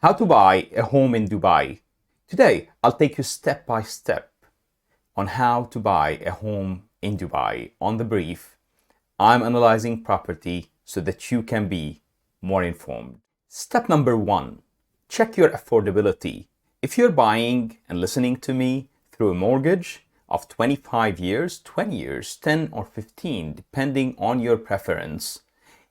How to buy a home in Dubai. Today, I'll take you step by step on how to buy a home in Dubai. On the brief, I'm analyzing property so that you can be more informed. Step number 1, check your affordability. If you're buying and listening to me through a mortgage of 25 years, 20 years, 10 or 15, depending on your preference,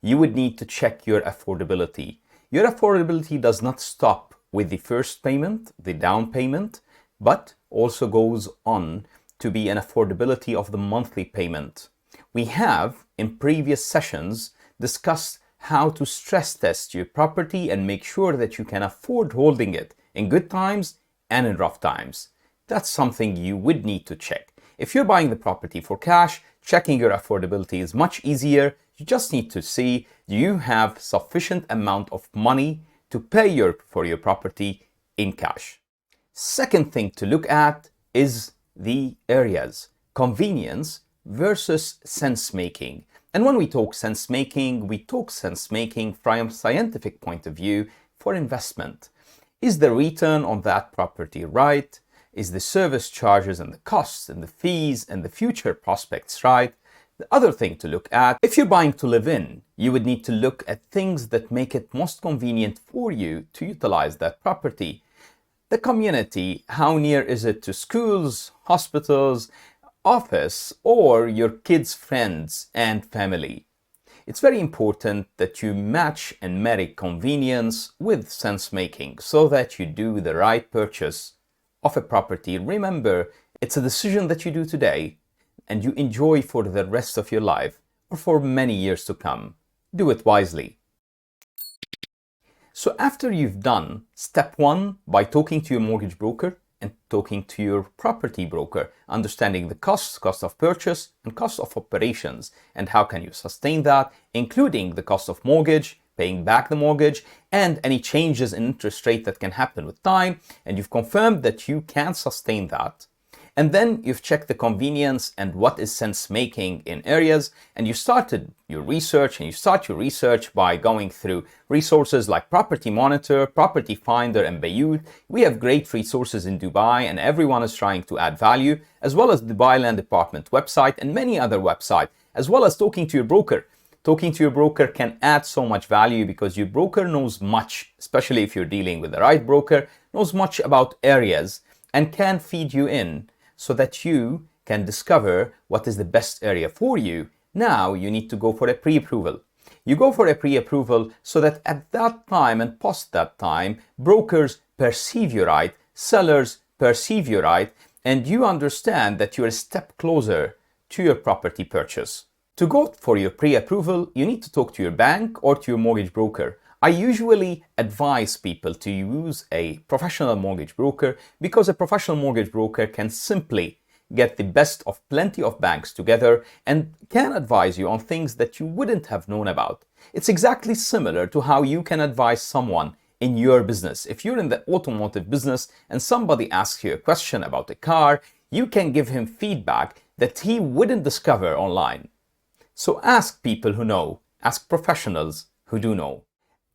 you would need to check your affordability. Your affordability does not stop with the first payment, the down payment, but also goes on to be an affordability of the monthly payment. We have, in previous sessions, discussed how to stress test your property and make sure that you can afford holding it in good times and in rough times. That's something you would need to check. If you're buying the property for cash, checking your affordability is much easier. You just need to see, do you have sufficient amount of money to pay for your property in cash? Second thing to look at is the areas, convenience versus sense making. And when we talk sense making from a scientific point of view for investment. Is the return on that property right? Is the service charges and the costs and the fees and the future prospects right? The other thing to look at, if you're buying to live in, you would need to look at things that make it most convenient for you to utilize that property. The community, how near is it to schools, hospitals, office, or your kids' friends and family? It's very important that you match and marry convenience with sense making so that you do the right purchase of a property. Remember, it's a decision that you do today and you enjoy for the rest of your life or for many years to come. Do it wisely. So after you've done step 1 by talking to your mortgage broker and talking to your property broker, understanding the cost of purchase and cost of operations and how can you sustain that, including the cost of mortgage, paying back the mortgage, and any changes in interest rate that can happen with time, and you've confirmed that you can sustain that. And then you've checked the convenience and what is sense making in areas, and you started your research, and you start your research by going through resources like Property Monitor, Property Finder, and Bayut. We have great resources in Dubai, and everyone is trying to add value, as well as the Dubai Land Department website and many other websites, as well as talking to your broker. Talking to your broker can add so much value because your broker knows much, especially if you're dealing with the right broker, knows much about areas and can feed you in so that you can discover what is the best area for you. Now you need to go for a pre-approval. You go for a pre-approval so that at that time and post that time, brokers perceive you right, sellers perceive you right, and you understand that you're a step closer to your property purchase. To go for your pre-approval, you need to talk to your bank or to your mortgage broker. I usually advise people to use a professional mortgage broker because a professional mortgage broker can simply get the best of plenty of banks together and can advise you on things that you wouldn't have known about. It's exactly similar to how you can advise someone in your business. If you're in the automotive business and somebody asks you a question about a car, you can give him feedback that he wouldn't discover online. So ask people who know, ask professionals who do know.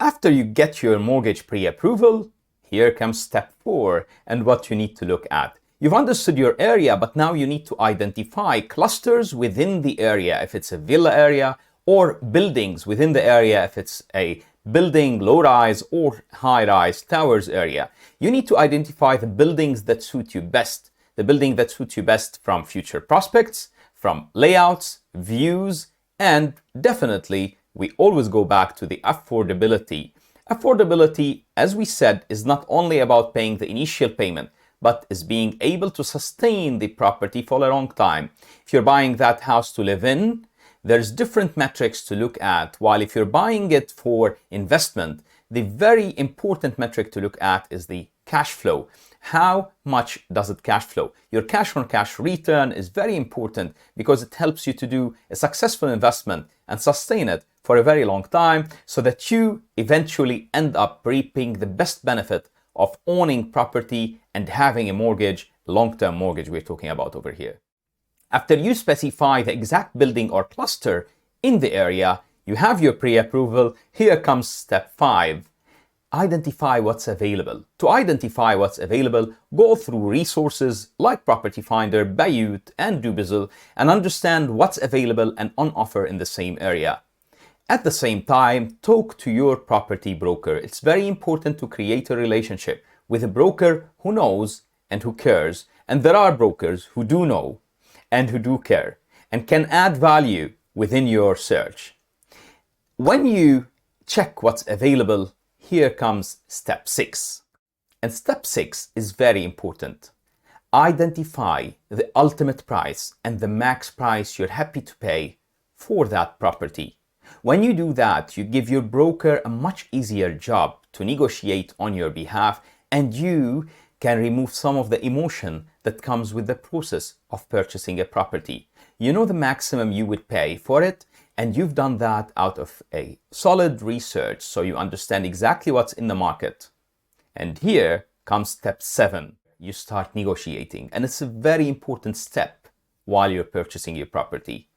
After you get your mortgage pre-approval, here comes step 4 and what you need to look at. You've understood your area, but now you need to identify clusters within the area, if it's a villa area, or buildings within the area, if it's a building, low-rise or high-rise towers area. You need to identify the buildings that suit you best. The building that suits you best from future prospects, from layouts, views, and definitely we always go back to the affordability. Affordability, as we said, is not only about paying the initial payment, but is being able to sustain the property for a long time. If you're buying that house to live in, there's different metrics to look at. While if you're buying it for investment, the very important metric to look at is the cash flow. How much does it cash flow? Your cash on cash return is very important because it helps you to do a successful investment and sustain it for a very long time so that you eventually end up reaping the best benefit of owning property and having a mortgage, long-term mortgage we're talking about over here. After you specify the exact building or cluster in the area, you have your pre-approval. Here comes step 5. identify what's available. To identify what's available, go through resources like Property Finder, Bayut, and Dubizzle and understand what's available and on offer in the same area. At the same time, talk to your property broker. It's very important to create a relationship with a broker who knows and who cares. And there are brokers who do know and who do care and can add value within your search. When you check what's available, here comes step 6. And step 6 is very important. Identify the ultimate price and the max price you're happy to pay for that property. When you do that, you give your broker a much easier job to negotiate on your behalf, and you can remove some of the emotion that comes with the process of purchasing a property. You know the maximum you would pay for it, and you've done that out of a solid research, so you understand exactly what's in the market. And here comes step 7. You start negotiating, and it's a very important step while you're purchasing your property.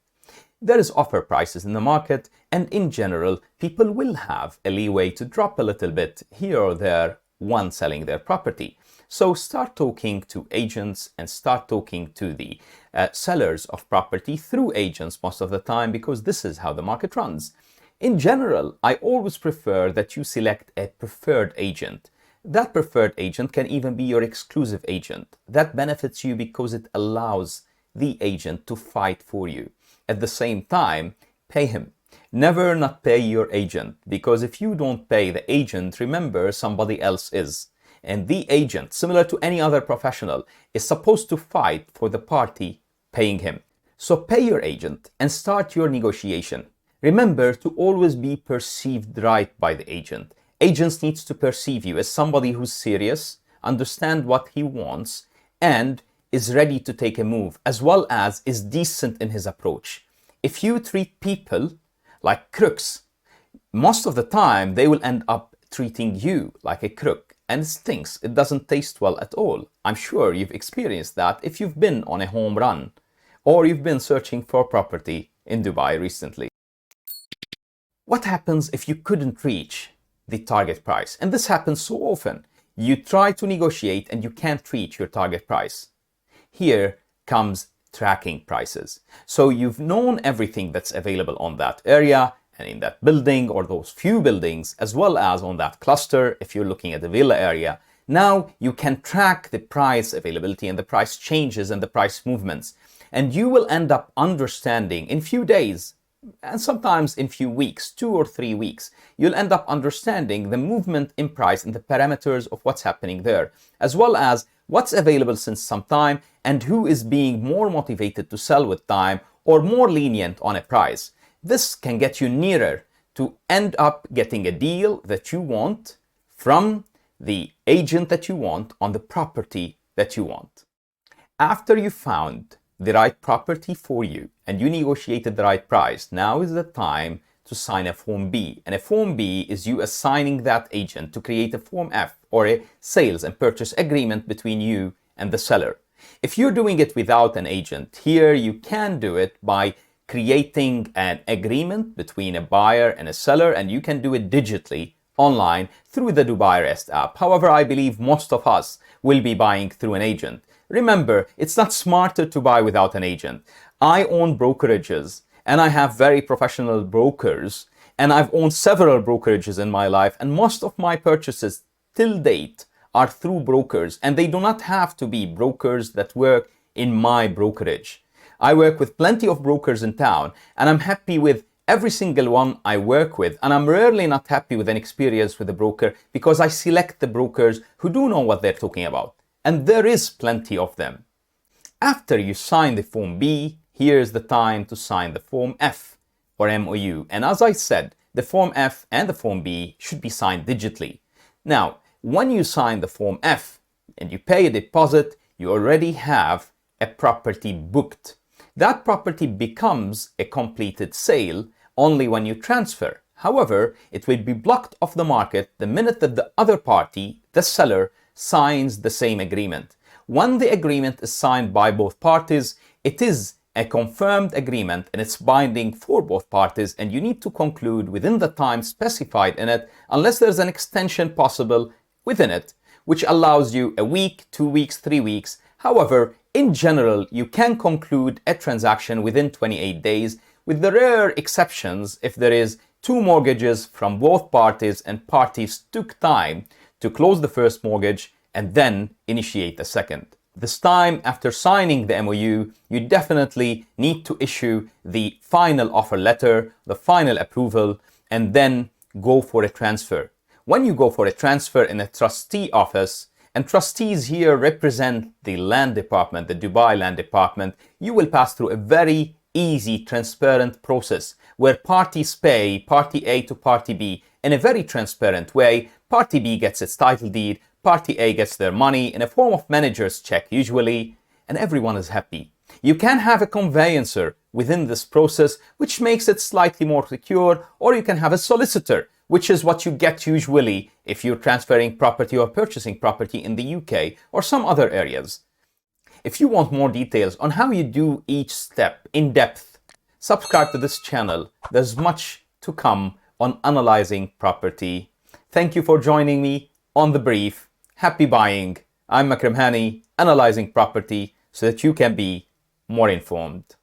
There is offer prices in the market, and in general, people will have a leeway to drop a little bit here or there when selling their property. So start talking to agents and start talking to the sellers of property through agents most of the time, because this is how the market runs. In general, I always prefer that you select a preferred agent. That preferred agent can even be your exclusive agent. That benefits you because it allows the agent to fight for you. At the same time, pay him. Never not pay your agent, because if you don't pay the agent, remember somebody else is. And the agent, similar to any other professional, is supposed to fight for the party paying him. So pay your agent and start your negotiation. Remember to always be perceived right by the agent. Agents need to perceive you as somebody who's serious, understand what he wants, and is ready to take a move, as well as is decent in his approach. If you treat people like crooks, most of the time they will end up treating you like a crook, and it stinks. It doesn't taste well at all. I'm sure you've experienced that if you've been on a home run or you've been searching for property in Dubai recently. What happens if you couldn't reach the target price? And this happens so often. You try to negotiate and you can't reach your target price. Here comes tracking prices. So you've known everything that's available on that area and in that building or those few buildings, as well as on that cluster if you're looking at the villa area. Now you can track the price availability and the price changes and the price movements. And you will end up understanding in few days, and sometimes in few weeks, 2 or 3 weeks, you'll end up understanding the movement in price and the parameters of what's happening there, as well as what's available since some time and who is being more motivated to sell with time or more lenient on a price. This can get you nearer to end up getting a deal that you want from the agent that you want on the property that you want. After you found the right property for you and you negotiated the right price, now is the time to sign a Form B. And a Form B is you assigning that agent to create a Form F, or a sales and purchase agreement between you and the seller. If you're doing it without an agent, here you can do it by creating an agreement between a buyer and a seller, and you can do it digitally online through the Dubai Rest app. However, I believe most of us will be buying through an agent. Remember, it's not smarter to buy without an agent. I own brokerages and I have very professional brokers, and I've owned several brokerages in my life, and most of my purchases till date are through brokers, and they do not have to be brokers that work in my brokerage. I work with plenty of brokers in town, and I'm happy with every single one I work with, and I'm rarely not happy with an experience with a broker because I select the brokers who do know what they're talking about, and there is plenty of them. After you sign the Form B, here's the time to sign the Form F, or MOU, and as I said, the Form F and the Form B should be signed digitally. Now, when you sign the Form F and you pay a deposit, you already have a property booked. That property becomes a completed sale only when you transfer. However, it will be blocked off the market the minute that the other party, the seller, signs the same agreement. When the agreement is signed by both parties, it is a confirmed agreement and it's binding for both parties, and you need to conclude within the time specified in it, unless there's an extension possible within it, which allows you a week, 2 weeks, 3 weeks. However, in general, you can conclude a transaction within 28 days, with the rare exceptions if there is 2 mortgages from both parties and parties took time to close the first mortgage and then initiate the second. This time, after signing the MOU, you definitely need to issue the final offer letter, the final approval, and then go for a transfer. When you go for a transfer in a trustee office, and trustees here represent the land department, the Dubai land department, you will pass through a very easy, transparent process where parties pay party A to party B in a very transparent way. Party B gets its title deed, party A gets their money in a form of manager's check usually, and everyone is happy. You can have a conveyancer within this process, which makes it slightly more secure, or you can have a solicitor, which is what you get usually if you're transferring property or purchasing property in the UK or some other areas. If you want more details on how you do each step in depth, subscribe to this channel. There's much to come on analyzing property. Thank you for joining me on The Brief. Happy buying. I'm Makram Hani, analyzing property so that you can be more informed.